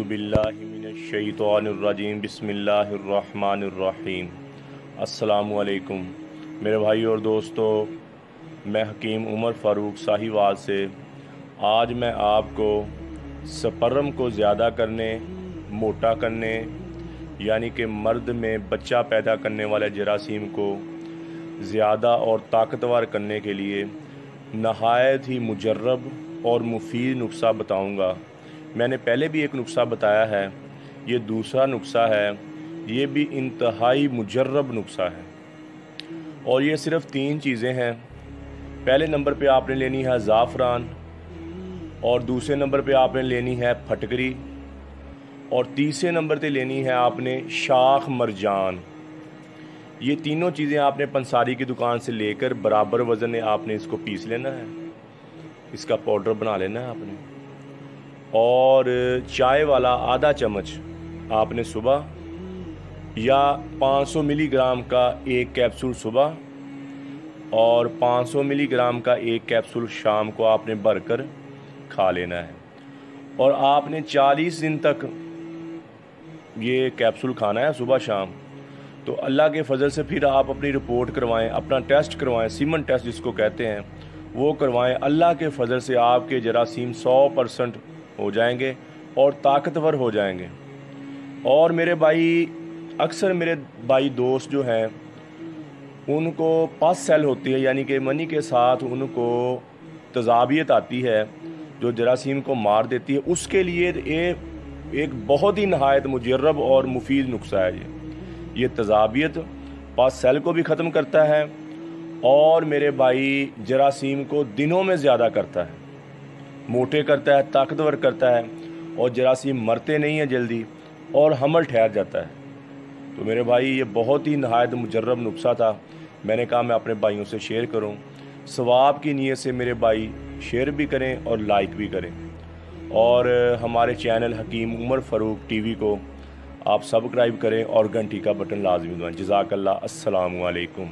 औज़ुबिल्लाहिमिनश्शैतानिर्रजीम बिस्मिल्लाहिर्रहमानिर्रहीम। अस्सलामुअलैकुम मेरे भाई और दोस्तों, मैं हकीम उमर फ़ारूक साहिवाल से आज मैं आपको स्पर्म को ज़्यादा करने, मोटा करने यानी कि मर्द में बच्चा पैदा करने वाले जरासीम को ज़्यादा और ताकतवर करने के लिए नहायत ही मुजर्रब और मुफीद नुस्ख़ा बताऊंगा। मैंने पहले भी एक नुस्ख़ा बताया है, ये दूसरा नुस्ख़ा है, ये भी इंतहाई मुजर्रब नुस्ख़ा है और ये सिर्फ़ 3 चीज़ें हैं। पहले नंबर पे आपने लेनी है ज़ाफ़रान, और दूसरे नंबर पे आपने लेनी है फटकरी, और तीसरे नंबर पे लेनी है आपने शाख मरजान। ये तीनों चीज़ें आपने पंसारी की दुकान से लेकर बराबर वज़न में आपने इसको पीस लेना है, इसका पाउडर बना लेना है आपने। और चाय वाला आधा चम्मच आपने सुबह, या 500 मिलीग्राम का एक कैप्सूल सुबह और 500 मिलीग्राम का एक कैप्सूल शाम को आपने भरकर खा लेना है। और आपने 40 दिन तक ये कैप्सूल खाना है सुबह शाम। तो अल्लाह के फजल से फिर आप अपनी रिपोर्ट करवाएं, अपना टेस्ट करवाएं, सीमन टेस्ट जिसको कहते हैं वो करवाएं। अल्लाह के फजल से आपके जरासीम 100% हो जाएंगे और ताकतवर हो जाएंगे। और मेरे भाई, अक्सर मेरे भाई दोस्त जो हैं उनको पस सेल होती है, यानी कि मनी के साथ उनको तजाबियत आती है जो जरासीम को मार देती है। उसके लिए एक बहुत ही नहायत मुजर्रब और मुफीद नुस्ख़ा है ये तजाबियत पस सेल को भी ख़त्म करता है और मेरे भाई जरासीम को दिनों में ज़्यादा करता है, मोटे करता है, ताकतवर करता है, और जरासीम मरते नहीं हैं जल्दी और हमल ठहर जाता है। तो मेरे भाई, ये बहुत ही नहायत मुजर्रब नुस्ख़ा था, मैंने कहा मैं अपने भाइयों से शेयर करूं। सवाब की नीयत से मेरे भाई शेयर भी करें और लाइक भी करें, और हमारे चैनल हकीम उमर फ़ारूक टीवी को आप सब्सक्राइब करें और घंटी का बटन लाजमी दबाएं। जज़ाकल्लाह। अस्सलामु अलैकुम।